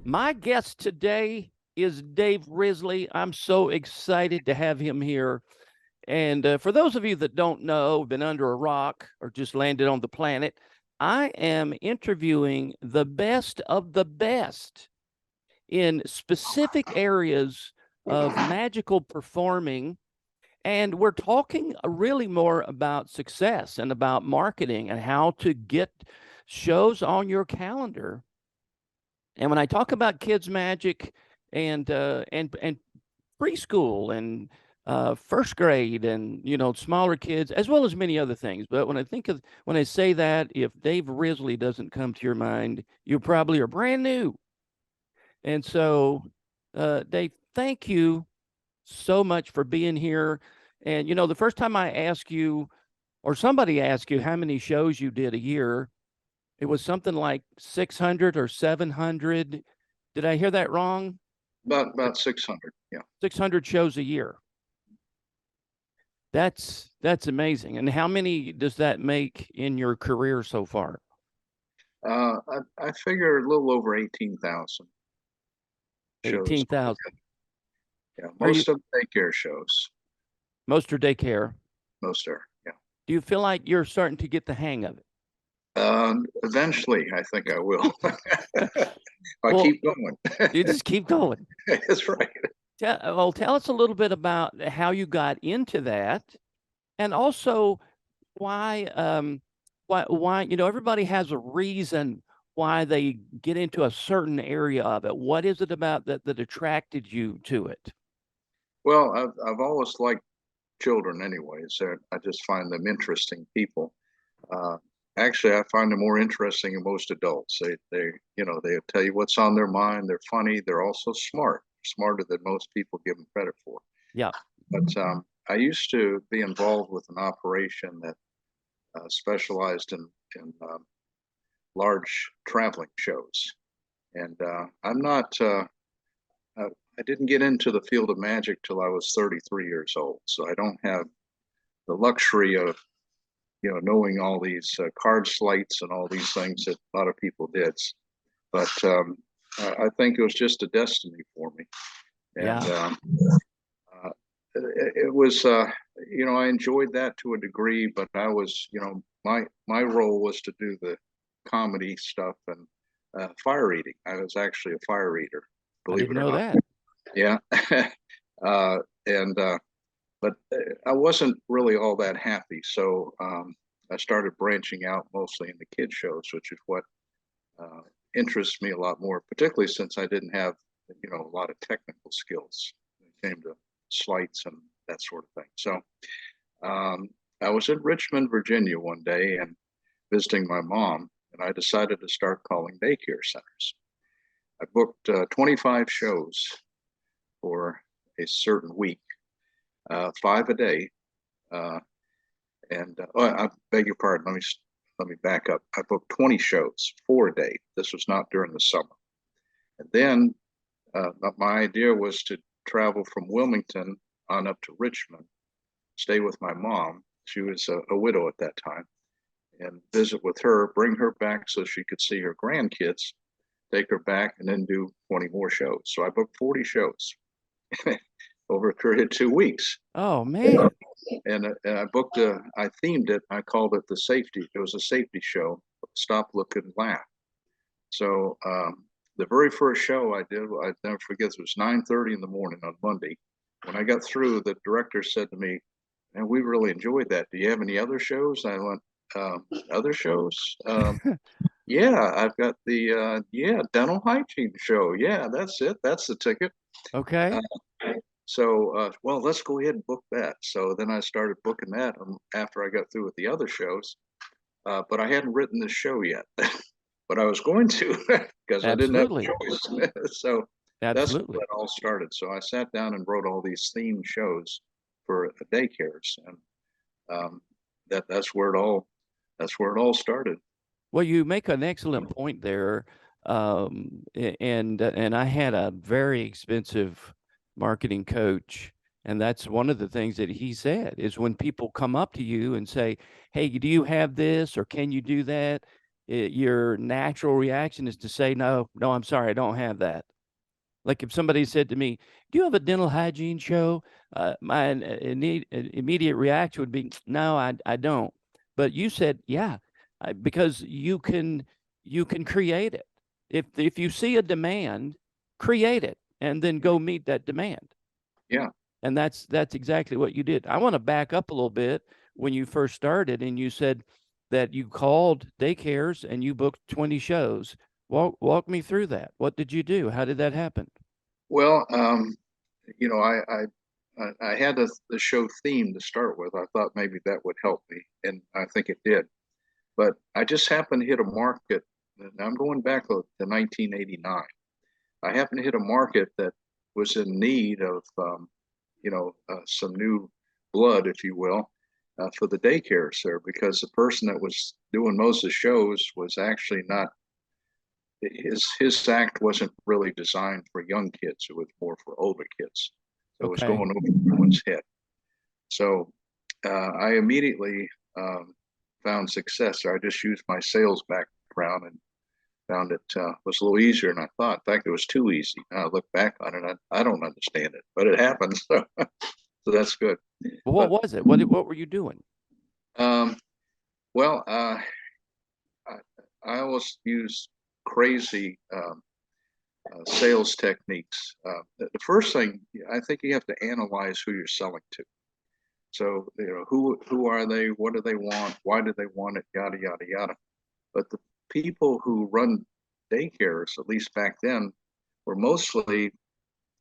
My guest today is Dave Risley. I'm so excited to have him here. And for those of you that don't know, been under a rock or just landed on the planet, I am interviewing the best of the best in specific areas of magical performing. And we're talking really more about success and about marketing and how to get shows on your calendar. And when I talk about kids magic and preschool and first grade and smaller kids as well as many other things, but when I say that, if Dave Risley doesn't come to your mind, you probably are brand new. And so, Dave, thank you so much for being here. And the first time I asked you, or somebody asked you how many shows you did a year, it was something like 600 or 700. Did I hear that wrong? About 600, yeah. 600 shows a year. That's amazing. And how many does that make in your career so far? I figure a little over 18,000 shows. 18,000. Yeah, Are you most of daycare shows. most are daycare? Most are, yeah. Do you feel like you're starting to get the hang of it? Eventually, I think I will. I Well, keep going. you just keep going. That's right. Tell us a little bit about how you got into that, and also why everybody has a reason why they get into a certain area of it. What is it about that attracted you to it? Well, I've always liked children anyways. I just find them interesting people. Uh, Actually, I find them more interesting than most adults. They tell you what's on their mind. They're funny. They're also smart, smarter than most people give them credit for. Yeah. But I used to be involved with an operation that specialized in large traveling shows, and I'm not. I didn't get into the field of magic till I was 33 years old, so I don't have the luxury of knowing all these card sleights and all these things that a lot of people did. But I think it was just a destiny for me, and Yeah. it was I enjoyed that to a degree, but I was my role was to do the comedy stuff and fire eating. I was actually a fire eater, I believe didn't it or know not. that. Yeah. And but I wasn't really all that happy, so I started branching out mostly in the kid shows, which is what uh, interests me a lot more, particularly since I didn't have a lot of technical skills when it came to sleights and that sort of thing. So um, I was in Richmond, Virginia one day and visiting my mom, and I decided to start calling daycare centers. I booked 25 shows for a certain week, five a day. Uh, and oh, I beg your pardon. Let me back up. I booked 20 shows, four a day. This was not during the summer. And then my idea was to travel from Wilmington on up to Richmond, stay with my mom. She was a widow at that time, and visit with her, bring her back so she could see her grandkids, take her back, and then do 20 more shows. So I booked 40 shows over a period of 2 weeks. Oh man. And I I themed it. I called it the safety. It was a safety show. Stop, look, and laugh. So the very first show I did, I never forget. It was 9:30 in the morning on Monday. When I got through, the director said to me, "And we really enjoyed that. Do you have any other shows?" I went, "Other shows? Yeah, I've got the dental hygiene show. Yeah, that's it. That's the ticket." Okay. Uh, so, well, let's go ahead and book that. So then I started booking that after I got through with the other shows. But I hadn't written the show yet, but I was going to because I didn't have a Absolutely. choice. So that's when Absolutely. it all started. So I sat down and wrote all these themed shows for daycares, and um, that's where it all started. Well, you make an excellent point there. And I had a very expensive marketing coach, and that's one of the things that he said is when people come up to you and say, "Hey, do you have this or can you do that?" your natural reaction is to say, no, no, I'm sorry, I don't have that. Like if somebody said to me, "Do you have a dental hygiene show?" My immediate reaction would be, "No, I don't." But you said, "Yeah," because you can create it. If you see a demand, create it, and then go meet that demand. Yeah. And that's exactly what you did. I want to back up a little bit when you first started, and you said that you called daycares and you booked 20 shows. Walk me through that. What did you do? How did that happen? Well, you know, I had the show theme to start with. I thought maybe that would help me, and I think it did. But I just happened to hit a market, and I'm going back to 1989. I happened to hit a market that was in need of, some new blood, if you will, for the daycares there, because the person that was doing most of the shows was actually not his act wasn't really designed for young kids. It was more for older kids. So it was Okay. going over everyone's head. So I immediately found success. I just used my sales background and found it was a little easier than I thought. In fact, it was too easy. Now I look back on it, I don't understand it, but it happens. So that's good. Well, what But was it? What were you doing? um, well, I, I always use crazy sales techniques. The first thing I think you have to analyze who you're selling to. So who are they? What do they want? Why do they want it? Yada yada yada. But the people who run daycares, at least back then, were mostly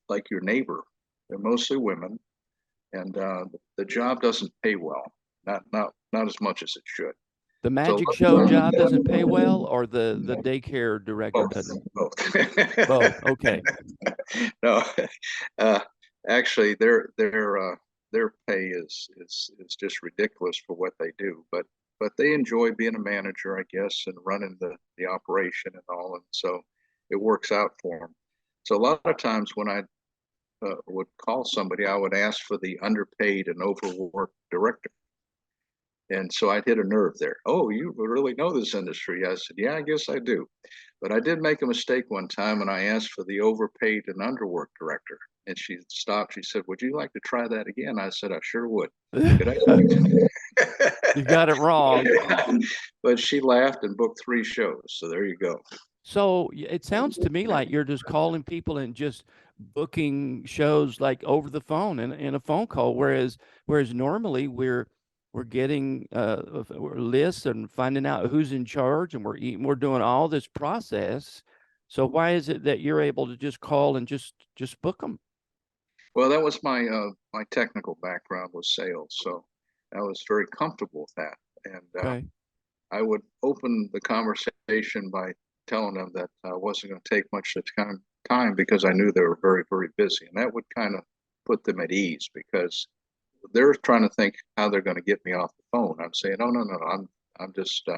like your neighbor. They're mostly women, and the job doesn't pay well. Not as much as it should. The So magic show job doesn't pay well, or the daycare director both, doesn't? both. Both. Okay. No, uh, actually, their pay is just ridiculous for what they do. But they enjoy being a manager, I guess, and running the operation and all, and so it works out for them. So a lot of times when I would call somebody, I would ask for the underpaid and overworked director. And so I'd hit a nerve there. Oh, you really know this industry. I said, yeah, I guess I do. But I did make a mistake one time and I asked for the overpaid and underworked director. And she stopped. She said, would you like to try that again? I said, I sure would. Could I? You got it wrong. But she laughed and booked 3 shows. So there you go. So it sounds to me like you're just calling people and just booking shows like over the phone in a phone call, whereas normally we're getting lists and finding out who's in charge, and we're doing all this process. So why is it that you're able to just call and just book them? Well, that was my technical background was sales. So I was very comfortable with that. And Okay. I would open the conversation by telling them that I wasn't going to take much of the time because I knew they were very, very busy. And that would kind of put them at ease because they're trying to think how they're going to get me off the phone. I'm saying, no, no, no, I'm just,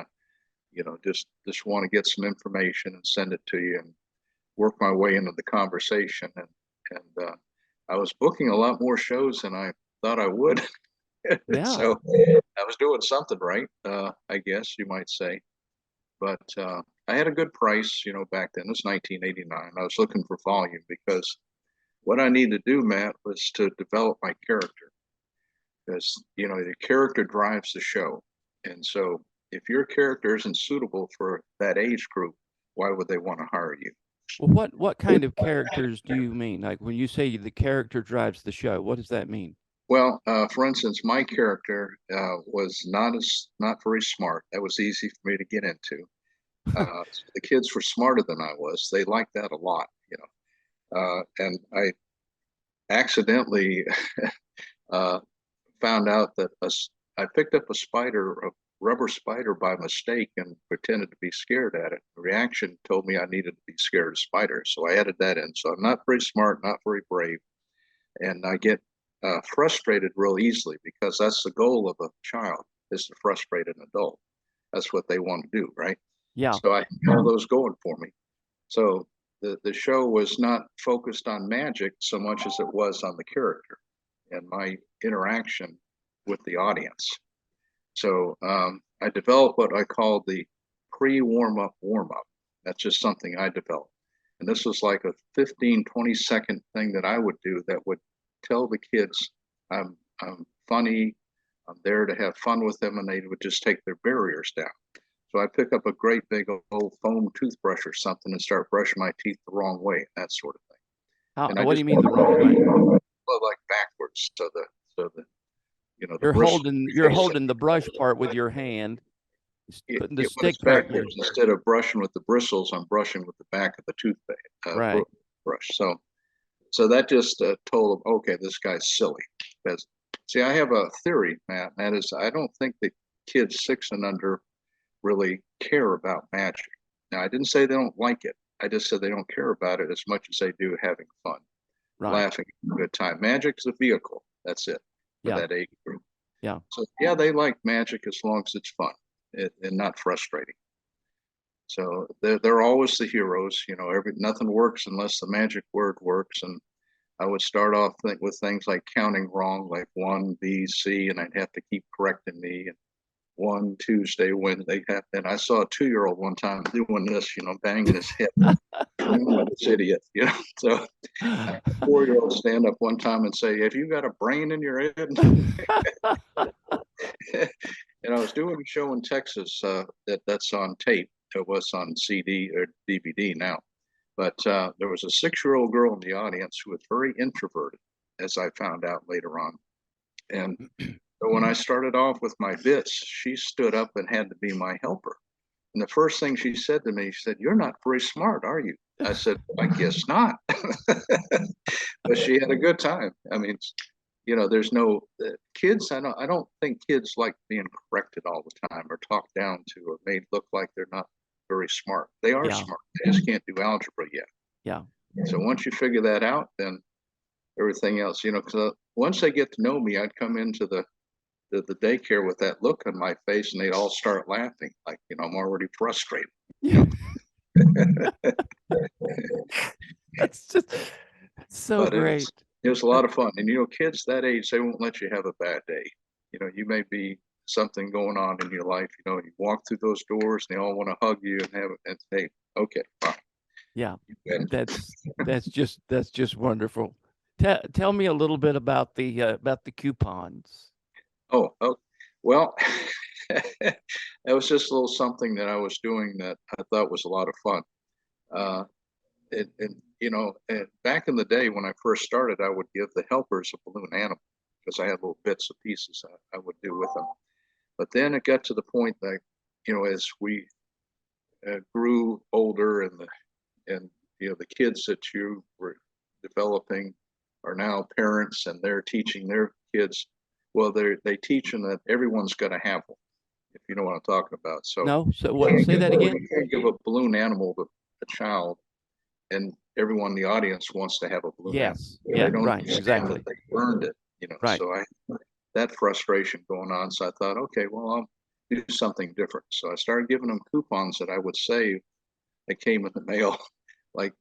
just want to get some information and send it to you and work my way into the conversation. And I was booking a lot more shows than I thought I would. Yeah. So I was doing something right, I guess you might say. But I had a good price, back then. It was 1989. I was looking for volume because what I needed to do, Matt, was to develop my character. Because, the character drives the show. And so if your character isn't suitable for that age group, why would they want to hire you? Well, what kind of characters do you mean? Like when you say the character drives the show, what does that mean? Well, for instance, my character was not very smart. That was easy for me to get into. The kids were smarter than I was. They liked that a lot, and I accidentally uh, found out that I picked up a rubber spider by mistake and pretended to be scared at it. The reaction told me I needed to be scared of spiders, so I added that in. So I'm not very smart, not very brave, and I get frustrated real easily because that's the goal of a child is to frustrate an adult. That's what they want to do, right? Yeah. So I had all those going for me. So the show was not focused on magic so much as it was on the character and my interaction with the audience. So I developed what I called the pre-warm-up warm-up. That's just something I developed. And this was like a 15, 20-second thing that I would do that would tell the kids I'm funny, I'm there to have fun with them, and they would just take their barriers down. So I pick up a great big old foam toothbrush or something and start brushing my teeth the wrong way, that sort of thing. And I What do just you mean the wrong way? well, like backwards, so the the You're bristle. holding the brush part with your hand, putting the When stick it's part in your, backwards, instead of brushing with the bristles, I'm brushing with the back of the toothpaste right. brush. So that just told them, okay, this guy's silly. Because see, I have a theory, Matt, and that is I don't think that kids 6 and under really care about magic. Now, I didn't say they don't like it. I just said they don't care about it as much as they do having fun, Right. laughing, a good time. Magic's a vehicle. That's it for Yeah. that age group. Yeah. So yeah, they like magic as long as it's fun and not frustrating. So they're always the heroes. Nothing works unless the magic word works. And I would start off with things like counting wrong, like 1, B, C, and I'd have to keep correcting me. And 1, Tuesday, Wednesday. And I saw a 2-year-old one time doing this, banging his head. This idiot, So I had a 4-year-old stand up one time and say, "Have you got a brain in your head?" And I was doing a show in Texas that's on tape. It was on CD or DVD now. But there was a 6-year-old girl in the audience who was very introverted, as I found out later on. And so when I started off with my bits, she stood up and had to be my helper. And the first thing she said to me, she said, "You're not very smart, are you?" I said, "I guess not." But she had a good time. I mean, there's no kids. I don't think kids like being corrected all the time or talked down to or made look like they're not very smart. They are Yeah. smart. They just can't do algebra yet. Yeah. So once you figure that out, then everything else, because once they get to know me, I'd come into the daycare with that look on my face, and they'd all start laughing, like I'm already frustrated. That's just so But great. it was a lot of fun, and kids that age, they won't let you have a bad day. You may be something going on in your life. You walk through those doors, and they all want to hug you and have and say, "Okay, fine." Yeah, that's just wonderful. Tell me a little bit about the coupons. Oh, well, that was just a little something that I was doing that I thought was a lot of fun. And back in the day when I first started, I would give the helpers a balloon animal because I had little bits and pieces I would do with them. But then it got to the point that, as we grew older and the kids that you were developing are now parents and they're teaching their kids. Well, they teach them that everyone's got to have one, if you know what I'm talking about. So No, so what? Say that again. you can't give a balloon animal to a child, and everyone in the audience wants to have a balloon animal. Yes. They Yeah. don't Right. understand Exactly. that they earned it. Right. So that frustration going on. So I thought, okay, well, I'll do something different. So I started giving them coupons that I would save that came in the mail, like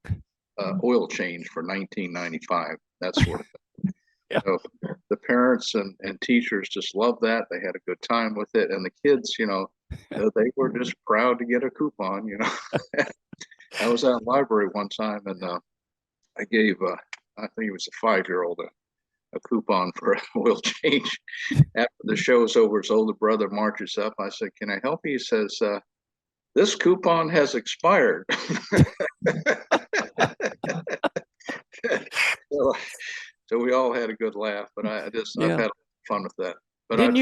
oil change for $19.95, that sort of thing. Yeah. So the parents and teachers just loved that. They had a good time with it. And the kids, they were just proud to get a coupon. I was at a library one time and I gave, I think it was a 5-year-old, a coupon for oil change. After the show's over, his older brother marches up. I said, "Can I help you?" He says, "This coupon has expired." So we all had a good laugh, but I've had fun with that. But didn't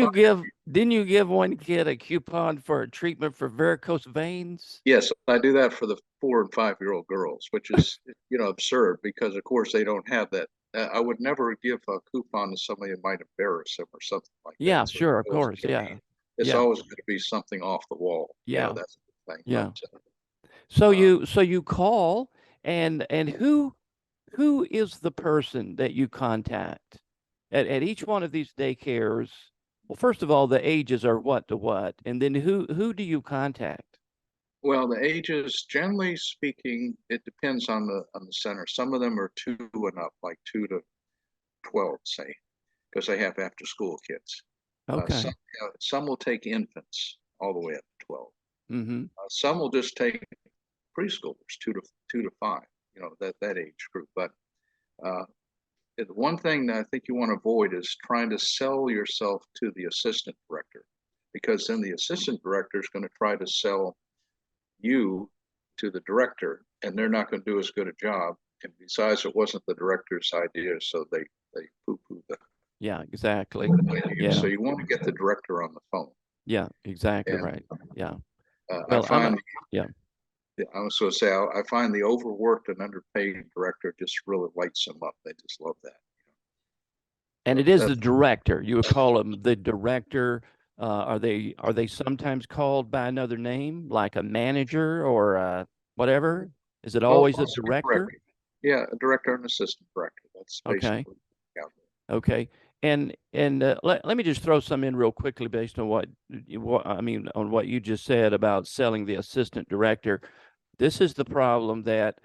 you give one kid a coupon for a treatment for varicose veins? Yes, I do that for the 4 and 5-year-old girls, which is absurd because of course they don't have that. I would never give a coupon to somebody that might embarrass them or something like that. Yeah, So sure, of course, yeah. It's always going to be something off the wall. Yeah. That's the thing. Yeah. But, So you call and who is the person that you contact at each one of these daycares? Well, first of all, the ages are what to what, and then who do you contact? well, the ages, generally speaking, it depends on the center. Some of them are 2 and up, like 2 to 12, say, because they have after school kids. Okay. Some will take infants all the way up to 12. Mm-hmm. Some will just take preschoolers, two to five, that age group. But uh, the one thing that I think you want to avoid is trying to sell yourself to the assistant director, because then the assistant director is going to try to sell you to the director, and they're not going to do as good a job. And besides, it wasn't the director's idea, so they poo-poo the Yeah, exactly. idea. Yeah. So you want to get the director on the phone. Yeah, exactly And right. Yeah. I Well, I'm a, find, yeah. I was going to say, I find the overworked and underpaid director just really lights them up. They just love that. And So it is the that's director. You would call them the director. Are they sometimes called by another name, like a manager or whatever? Is it well, always a also a director? director. Yeah, a director and assistant director. That's Okay. basically out Okay. And let me just throw some in real quickly based on what I mean on what you just said about selling the assistant director. This is the problem that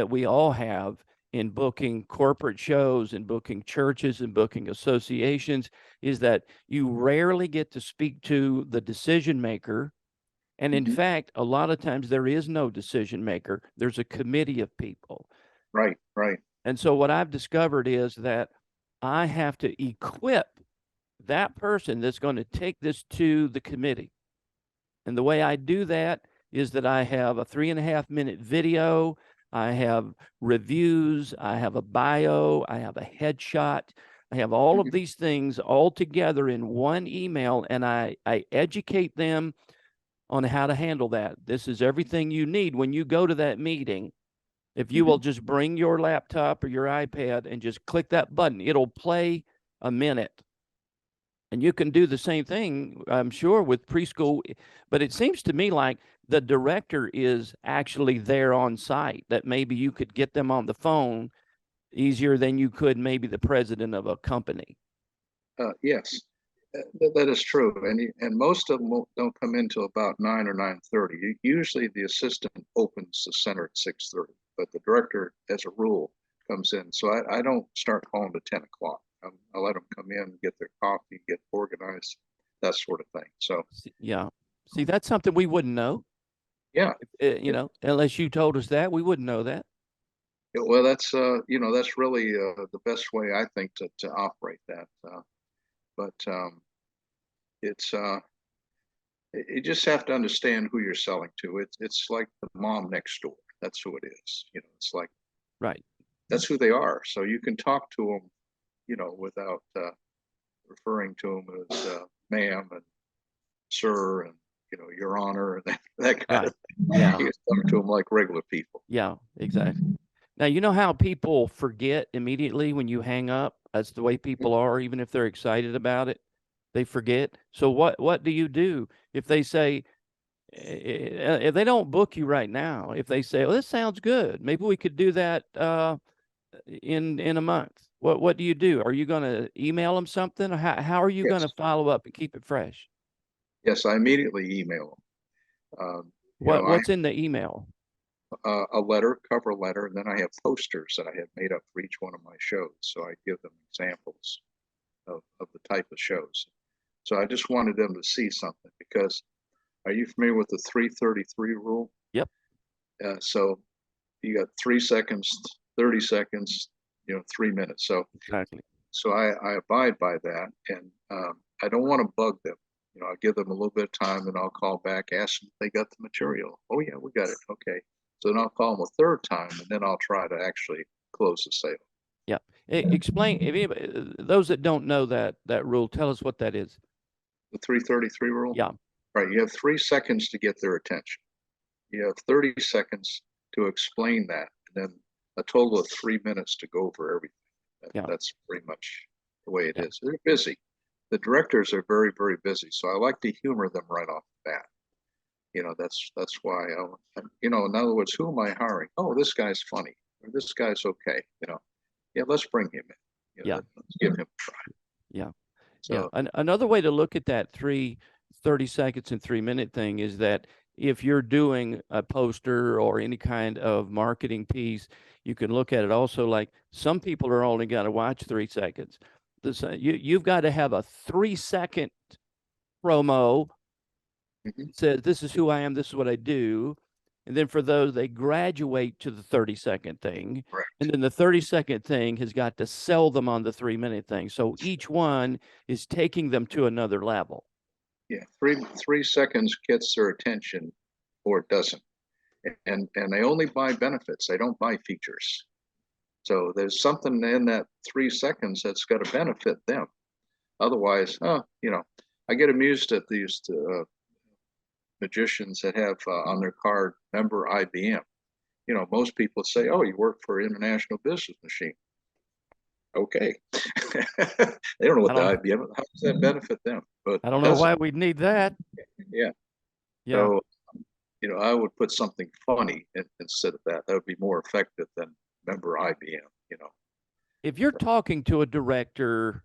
we all have in booking corporate shows and booking churches and booking associations, is that you rarely get to speak to the decision maker. And there. in fact, a lot of times there is no decision maker. There's a committee of people. Right, right. And so what I've discovered is that I have to equip that person that's going to take this to the committee. And the way I do that is that I have a 3.5 minute video, I have reviews, I have a bio, I have a headshot, I have all of Mhm. these things all together in one email, and I educate them on how to handle that. This is everything you need when you go to that meeting. If you will Mhm. just bring your laptop or your iPad and just click that button, it'll play a minute. And you can do the same thing, I'm sure, with preschool. But it seems to me like the director is actually there on site, that maybe you could get them on the phone easier than you could maybe the president of a company. Yes, that is true. And most of them don't come in till about 9 or 9:30. Usually the assistant opens the center at 6:30, but the director, as a rule, comes in. So I don't start calling to 10 o'clock. I let them come in, get their coffee, get organized, that sort of thing. So Yeah. See, that's something we wouldn't know, yeah, yeah. unless you told us that, we wouldn't know that. Well, that's really the best way I think to operate that. But it's you just have to understand who you're selling to. It's like the mom next door. That's who it is. It's like Right. that's who they are. So you can talk to them, without referring to them as ma'am and sir and your honor and that kind Right. of thing. Yeah. You can talk to them like regular people. Yeah, exactly. Now, you know how people forget immediately when you hang up? That's the way people are, even if they're excited about it, they forget. So what do you do if they say, if they don't book you right now, if they say, "Oh, this sounds good. Maybe we could do that in a month." What do you do? Are you going to email them something? Or how are you going to Yes, follow up and keep it fresh? yes. I immediately email them. I What's in the email? a letter, cover letter, and then I have posters that I have made up for each one of my shows. So I give them examples of the type of shows. So I just wanted them to see something because are you familiar with the 333 rule? Yep, So you got 3 seconds, 30 seconds, 3 minutes. exactly. So I abide by that, and I don't want to bug them. I give them a little bit of time, and I'll call back, ask them if they got the material. Oh yeah, we got it. Okay. So then I'll call them a third time, and then I'll try to actually close the sale. Yeah. Explain, if anybody, those that don't know that rule, tell us what that is. The 333 rule. Yeah. Right. You have 3 seconds to get their attention. You have 30 seconds to explain that, and then a total of 3 minutes to go over everything. Yeah. That's pretty much the way it Yeah. is. They're busy. The directors are very, very busy, so I like to humor them right off the bat. That's why in other words, who am I hiring? Oh, this guy's funny, or this guy's okay. Yeah, let's bring him in. Yeah. Let's give him a try. Yeah. Yeah. So Another way to look at that 30 seconds and 3 minute thing is that if you're doing a poster or any kind of marketing piece, you can look at it also like some people are only going to watch 3 seconds. You've got to have a 3 second promo Mhm. says, this is who I am, this is what I do. And then for those, they graduate to the 30-second thing. And Correct. then the 30-second thing has got to sell them on the 3-minute thing. So each one is taking them to another level. Yeah, 3 seconds gets their attention, or it doesn't. And they only buy benefits. They don't buy features. So there's something in that 3 seconds that's got to benefit them. Otherwise, I get amused at these magicians that have on their card member IBM. Most people say, "Oh, you work for International Business Machine." Okay, they don't know I what the don't IBM. How does that benefit them? But I it don't know doesn't. why we'd need that. Yeah. Yeah. So I would put something funny instead of that. That would be more effective than member IBM. If you're talking to a director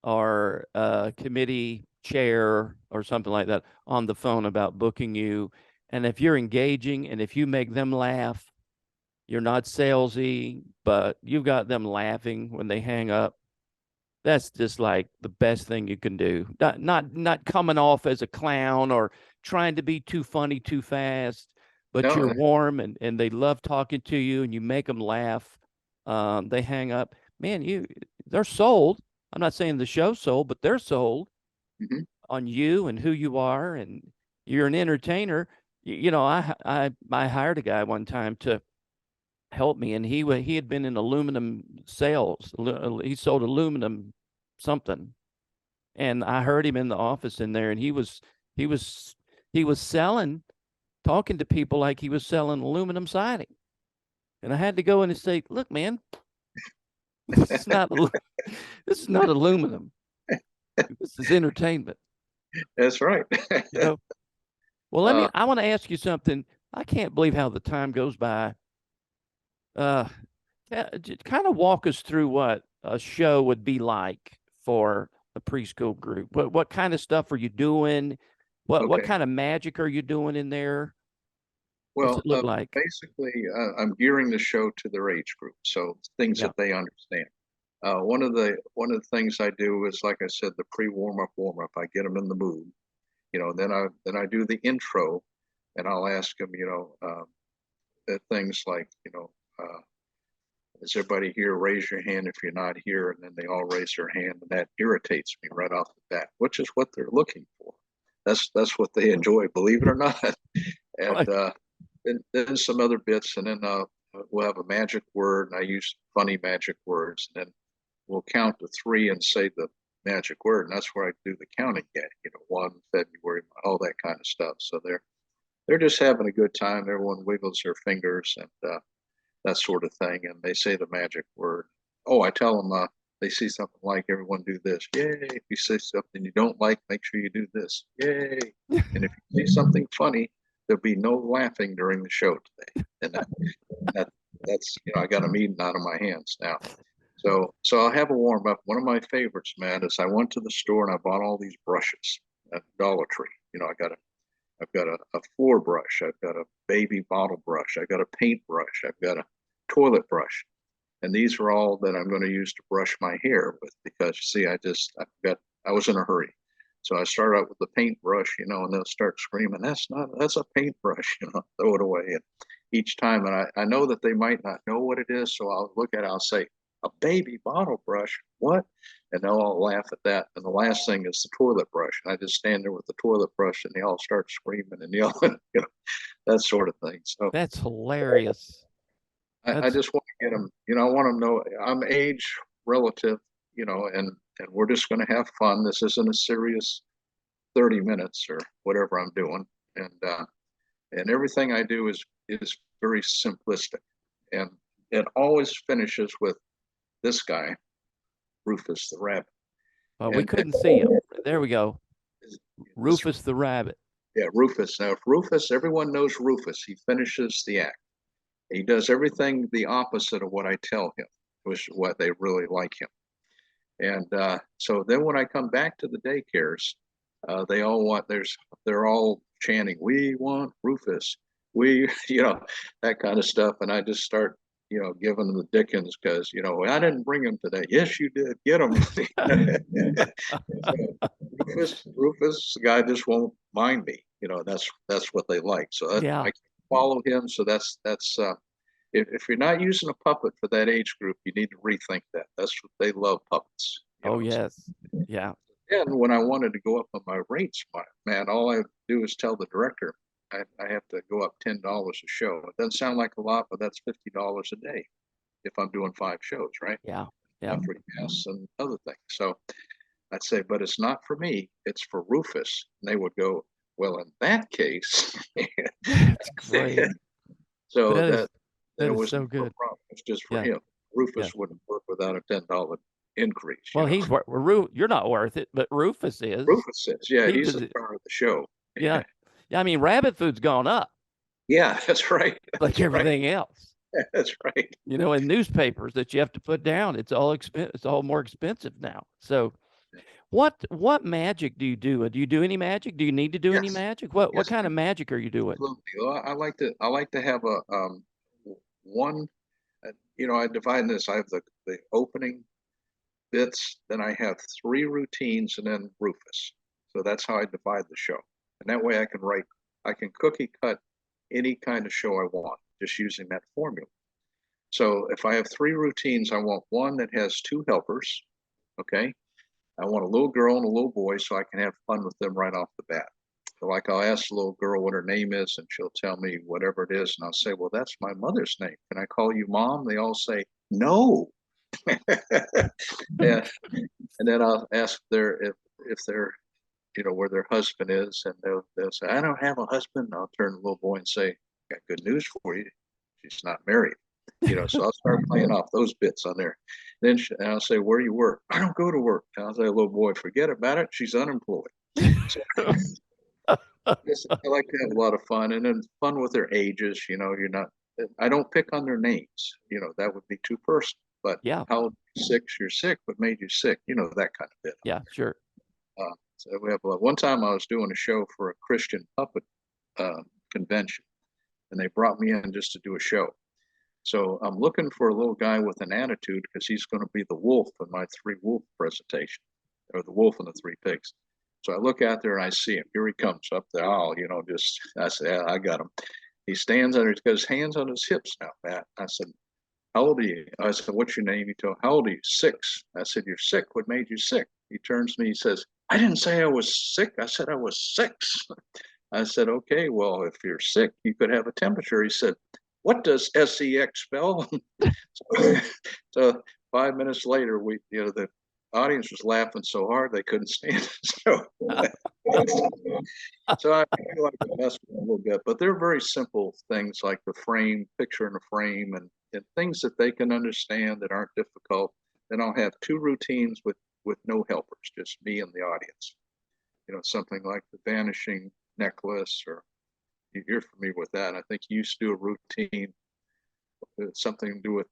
or a committee chair or something like that on the phone about booking you, and if you're engaging and if you make them laugh, you're not salesy, but you've got them laughing when they hang up. That's just like the best thing you can do. Not coming off as a clown or trying to be too funny too fast, but you're No, warm and they love talking to you and you make them laugh. They hang up. Man, they're sold. I'm not saying the show's sold, but they're sold mhm. on you and who you are, and you're an entertainer. I hired a guy one time to help me, and he had been in aluminum sales. He sold aluminum something, and I heard him in the office in there, and he was he was selling, talking to people like he was selling aluminum siding, and I had to go in and say, "Look, man, this is not this is not aluminum. This is entertainment." That's right. You know. Well, uh, I want to ask you something. I can't believe how the time goes by. Uh, kind of walk us through what a show would be like for a preschool group. What kind of stuff are you doing? What okay. kind of magic are you doing in there? What's Well, it look like? basically, I'm gearing the show to their age group, so things Yeah. that they understand. One of the things I do is, like I said, the pre warm up. I get them in the mood, then I do the intro, and I'll ask them, things like, is everybody here? Raise your hand if you're not here, and then they all raise their hand, and that irritates me right off the bat, which is what they're looking for. That's what they enjoy, believe it or not. And Right. then some other bits, and then we'll have a magic word, and I use funny magic words, and then we'll count to three and say the magic word, and that's where I do the counting game. 1 February, all that kind of stuff. So they're just having a good time. Everyone wiggles their fingers and that sort of thing, and they say the magic word. Oh, I tell them they see something like, everyone do this. Yay! If you see something you don't like, make sure you do this. Yay! And if you see something funny, there'll be no laughing during the show today. And that's I got a meeting out of my hands now. So I'll have a warm up. One of my favorites, man, is I went to the store and I bought all these brushes at Dollar Tree. I've got a floor brush. I've got a baby bottle brush. I've got a paint brush. I've got a toilet brush. And these are all that I'm going to use to brush my hair with, because you see, I was in a hurry. So I start out with the paintbrush, and they'll start screaming, that's a paintbrush, throw it away. And each time, and I know that they might not know what it is. So I'll look at it, I'll say, a baby bottle brush, what? And they'll all laugh at that. And the last thing is the toilet brush. And I just stand there with the toilet brush and they all start screaming and yelling, that sort of thing. So That's hilarious. I That's just want to get them, I want them to know I'm age relative, and we're just going to have fun. This isn't a serious 30 minutes or whatever I'm doing. And everything I do is very simplistic. And it always finishes with this guy, Rufus the rabbit. we And couldn't see him. There we go. this, Rufus the rabbit. yeah, Rufus. Now, if Rufus, everyone knows Rufus, he finishes the act. He does everything the opposite of what I tell him, which is what they really like him. And so then when I come back to the daycares, they're all chanting, "We want Rufus." We, that kind of stuff. And I just start, giving them the Dickens because, I didn't bring him today. Yes, you did. Get him. So Rufus, the guy just won't mind me. That's what they like. So that, Yeah. I follow him. So that's if you're not using a puppet for that age group, you need to rethink that. That's what they love, puppets. Oh, yes. Yeah. And when I wanted to go up on my rates, man, all I do is tell the director I have to go up $10 a show. It doesn't sound like a lot, but that's $50 a day if I'm doing 5 shows, right? Yeah. Yeah. For gas and other things. So I'd say, but it's not for me, it's for Rufus. And they would go, well, in that case, That's great. so That is then that it is was so for good. a problem. It's just for Yeah. him. Yeah. Rufus wouldn't work without a $10 increase, Well, you're not worth it, but Rufus is. Rufus says, yeah, He he's the does it. star of the show. Yeah. Yeah. I mean, rabbit food's gone up Yeah, that's right. like That's right. everything else. That's right. In newspapers that you have to put down, it's all more expensive now. So what magic do you do? Do you do any magic? Do you need to do any Yes. magic? What Yes, kind of magic are you doing? absolutely. Well, I like to have a one, I divide this. I have the opening bits, then I have 3 routines, and then Rufus. So that's how I divide the show. And that way I can cookie cut any kind of show I want, just using that formula. So if I have 3 routines, I want one that has 2 helpers. Okay. I want a little girl and a little boy so I can have fun with them right off the bat. So like I'll ask the little girl what her name is and she'll tell me whatever it is. And I'll say, well, that's my mother's name. Can I call you mom? They all say, no. Yeah. And then I'll ask if they're, where their husband is, and they'll say, I don't have a husband. And I'll turn to the little boy and say, got good news for you. She's not married. So I'll start playing off those bits on there. Then I'll say, where do you work? I don't go to work. And I'll say, little boy, forget about it. She's unemployed. So I like to have a lot of fun, and then fun with their ages. You're not. I don't pick on their names. That would be too personal. But Yeah. how old are you? 6? You're sick. What made you sick? That kind of bit. Yeah, sure. So we have one time I was doing a show for a Christian puppet convention, and they brought me in just to do a show. So I'm looking for a little guy with an attitude because he's going to be the wolf in my 3 wolf presentation, or the wolf and the 3 pigs. So I look out there and I see him. Here he comes up the aisle, I said, yeah, I got him. He stands under, he's got his hands on his hips now, Matt. I said, how old are you? I said, what's your name? He told, how old are you? 6. I said, you're sick. What made you sick? He turns to me, he says, I didn't say I was sick. I said I was 6. I said, okay, well, if you're sick, you could have a temperature. He said, what does SEX spell? So 5 minutes later, the audience was laughing so hard they couldn't stand it. So I like to mess with them a little bit, but they're very simple things like the frame, picture in a frame, and things that they can understand that aren't difficult. Then I'll have 2 routines with no helpers, just me and the audience. Something like the vanishing necklace, or you're familiar with that. I think you used to do a routine, something to do with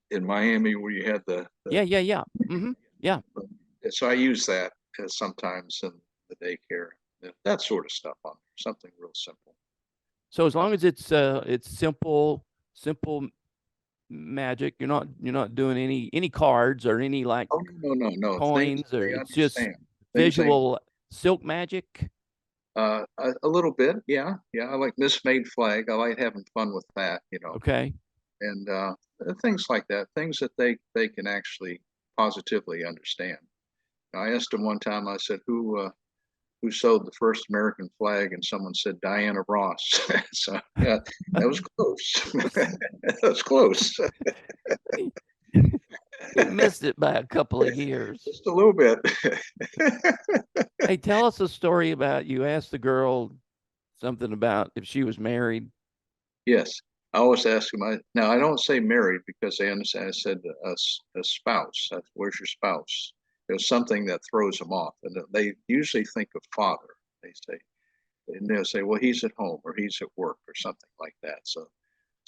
in Miami where you had the Yeah. Mm-hmm. Yeah. So I use that sometimes in the daycare, that sort of stuff on there, something real simple. So as long as it's simple magic, you're not doing any cards or any like Oh no. coins, or they it's just understand. visual silk magic. A little bit, yeah. I like Mismade Flag. I like having fun with that, Okay. and things like that, things that they can actually positively understand. I asked him one time. I said, who sewed the first American flag? And someone said Diana Ross. So yeah, that was close. That was close. He missed it by a couple of years. Just a little bit. Hey, tell us a story about, you asked the girl something about if she was married. Yes, I always ask them. Now I don't say married because they understand. I said a spouse. Where's your spouse? There's something that throws them off, and they usually think of father. They say, and they'll say, well, he's at home or he's at work or something like that. So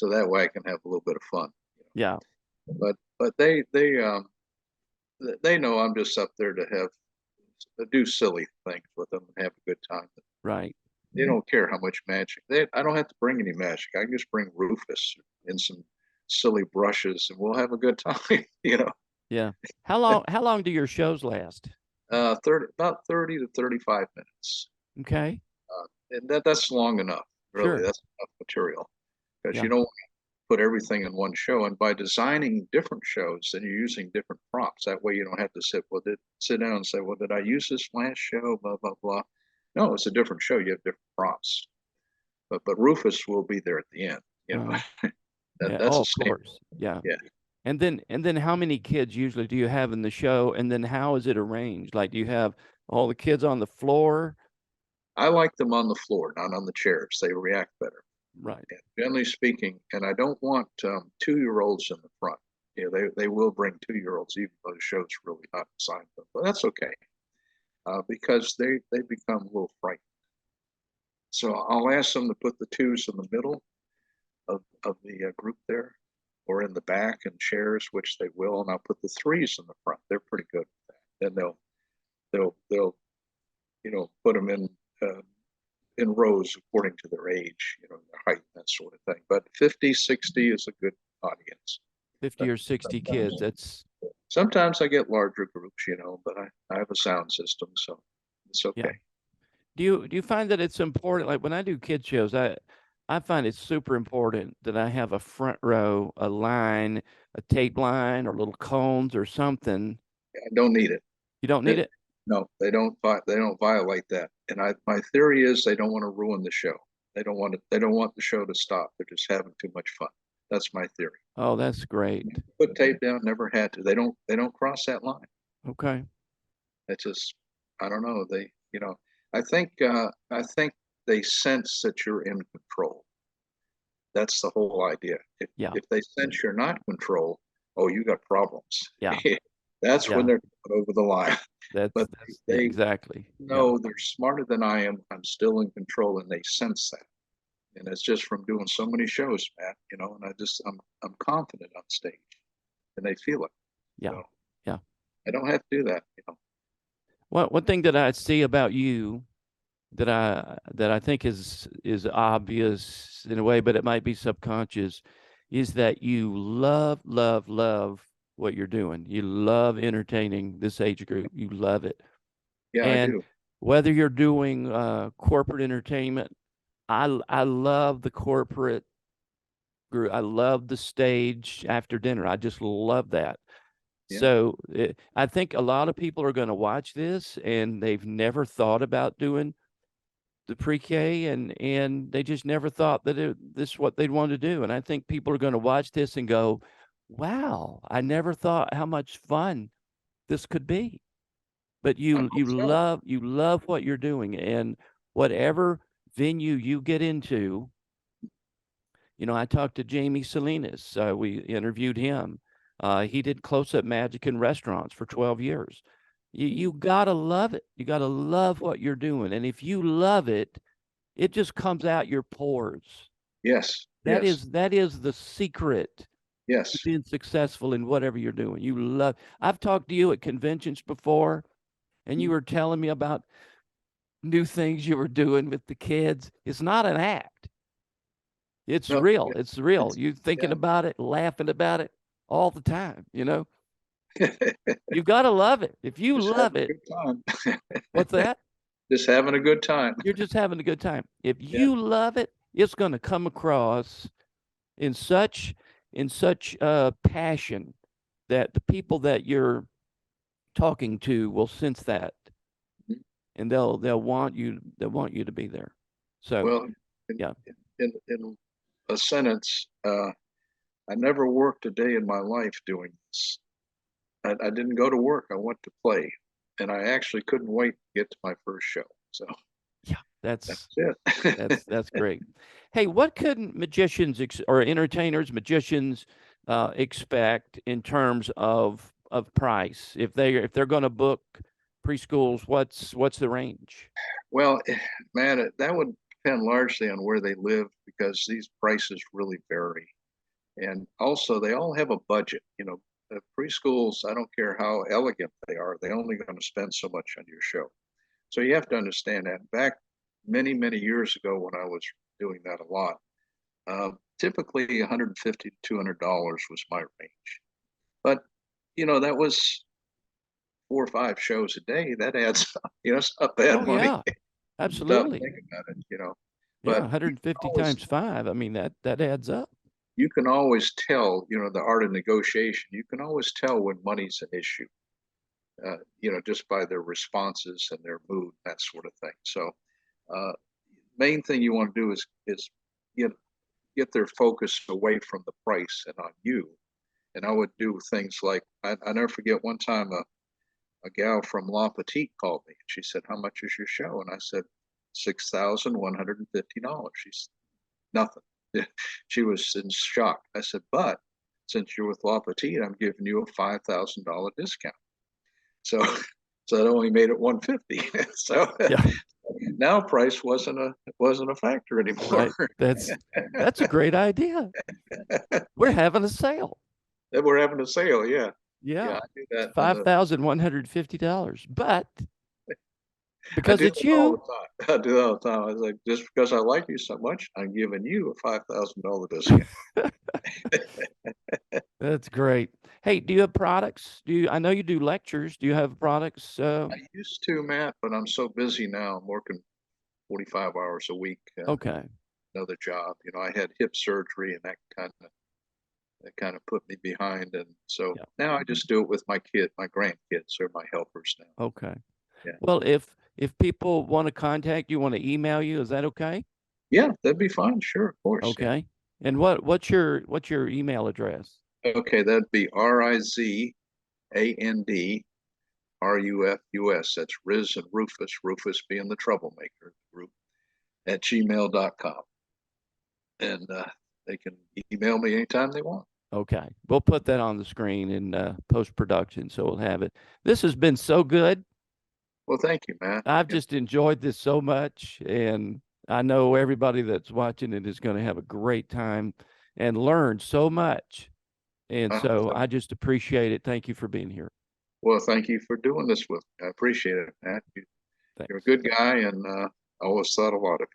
that way I can have a little bit of fun. Yeah. But they know I'm just up there to do silly things with them and have a good time. Right. They don't care how much magic. I don't have to bring any magic. I can just bring Rufus and some silly brushes, and we'll have a good time. Yeah. How long do your shows last? 30 about 30 to 35 minutes. Okay. And that's long enough, really. Sure. That's enough material because Yeah. you don't want to put everything in one show. And by designing different shows, then you're using different props. That way you don't have to sit down and say, well, did I use this last show? Blah, blah, blah. No, it's a different show. You have different props. But Rufus will be there at the end. You know, Uh, yeah. that's Oh, a of standard. course. Yeah. Yeah. And then how many kids usually do you have in the show? And then how is it arranged? Like, do you have all the kids on the floor? I like them on the floor, not on the chairs. They react better. Right. And generally speaking, and I don't want 2-year-olds in the front. Yeah, they will bring 2-year-olds even though the show's really not designed for them. But that's okay because they become a little frightened. So I'll ask them to put the twos in the middle of the group there or in the back in chairs, which they will, and I'll put the threes in the front. They're pretty good at that. Then they'll put them in rows according to their age, their height, that sort of thing. But 50, 60 is a good audience. 50 But or 60 kids. That's, sometimes I get larger groups, but I have a sound system, so it's yeah. okay. Do you find that it's important? Like when I do kid shows, I find it's super important that I have a front row, a line, a tape line, or little cones or something. I don't need it. You don't need That, it? no, they don't violate that. And my theory is they don't want to ruin the show. They don't want the show to stop. They're just having too much fun. That's my theory. Oh, that's great. Put tape down, never had to. They don't cross that line. Okay. It's just I don't know. I think they sense that you're in control. That's the whole idea. Yeah. If they sense you're not in control, oh, you got problems. Yeah. That's when Yeah. they're over the line. But Yeah, they exactly. Yeah. know they're smarter than I am. I'm still in control, and they sense that. And it's just from doing so many shows, Matt. And I'm confident on stage, and they feel it. Yeah. So Yeah. I don't have to do that. One thing that I see about you that I think is obvious in a way, but it might be subconscious, is that you love what you're doing. You love entertaining this age group. You love it. Yeah, I And do. whether you're doing corporate entertainment, I love the corporate group. I love the stage after dinner. I just love that. Yeah. So I think a lot of people are going to watch this and they've never thought about doing the pre-K and they just never thought that this is what they'd want to do. And I think people are going to watch this and go, wow, I never thought how much fun this could be. But I you hope so. love what you're doing, and whatever venue you get into, I talked to Jamie Salinas. We interviewed him. He did close-up magic in restaurants for 12 years. You gotta love it. You gotta love what you're doing. And if you love it, it just comes out your pores. Yes. That Yes. is the secret to Yes. being successful in whatever you're doing. I've talked to you at conventions before, and you were telling me about new things you were doing with the kids. It's not an act. It's No, real. It's real. it's, You thinking yeah. about it, laughing about it all the time, You've got to love it. If you Just love having a it, good time. what's that? Just having a good time. You're just having a good time. If Yeah. you love it, it's going to come across in such passion that the people that you're talking to will sense that, Mhm. and they'll want you to be there. So Well, in, yeah. in a sentence, I never worked a day in my life doing this. I didn't go to work. I went to play, and I actually couldn't wait to get to my first show. So Yeah, that's that's it. that's great. Hey, what could magicians or entertainers, magicians expect in terms of price if they're going to book preschools? What's the range? Well, man, that would depend largely on where they live because these prices really vary. And also, they all have a budget. The preschools, I don't care how elegant they are, they're only going to spend so much on your show. So you have to understand that. Back many, many years ago, when I was doing that a lot, typically $150 to $200 was my range. But that was 4 or 5 shows a day. That adds up. It's not bad Oh money. yeah, Absolutely. think about it, Yeah, but 150 always, times 5. I mean, that adds up. you can always tell, the art of negotiation. You can always tell when money's an issue, just by their responses and their mood, that sort of thing. So, main thing you want to do is get get their focus away from the price and on you. And I would do things like I never forget one time a gal from La Petite called me. She said, "How much is your show?" And I said, $6,150. She's nothing. She was in shock. I said, "But since you're with La Petite, I'm giving you a $5,000 discount." So so that only made it 150. So Yeah, now price wasn't a factor anymore. right. That's a great idea. We're having a sale. We're having a sale, yeah. Yeah. Yeah, I do It's that in the $5,150. But I because do it's it all the you, time. I do it all the time. I was like, just because I like you so much, I'm giving you a $5,000 discount. that's great. Hey, do you have products? I know you do lectures. Do you have products? I used to, Matt, but I'm so busy now. I'm working 45 hours a week, Okay. another job. I had hip surgery and that kind of put me behind. And so Yeah. now I just do it with my grandkids are my helpers now. Okay. Yeah. Well, if people want to contact you, want to email you, is that okay? Yeah, that'd be fine. Sure, of course. Yeah. Okay. And what's your email address? Okay, that'd be RIZANDRUFUS. That's Riz and Rufus being the troublemaker group at gmail.com. And they can email me anytime they want. Okay. We'll put that on the screen in post production, so we'll have it. This has been so good. Well, thank you, Matt. I've Yeah, just enjoyed this so much, and I know everybody that's watching it is going to have a great time and learn so much. And so I just appreciate it. Thank you for being here. well, thank you for doing this with me. I appreciate it, Matt. You're a Thanks. good guy, and I always thought a lot of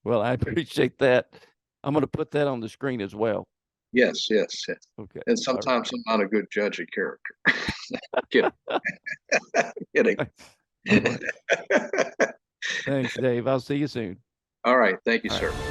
Well, I appreciate that. I'm going to put that on the screen as well. you. Yes, yes, yes. Okay. And All right. sometimes I'm not a good judge of character. Kidding. Kidding. All right. Thanks, Dave. I'll see you soon. All right. Thank you, All right. sir.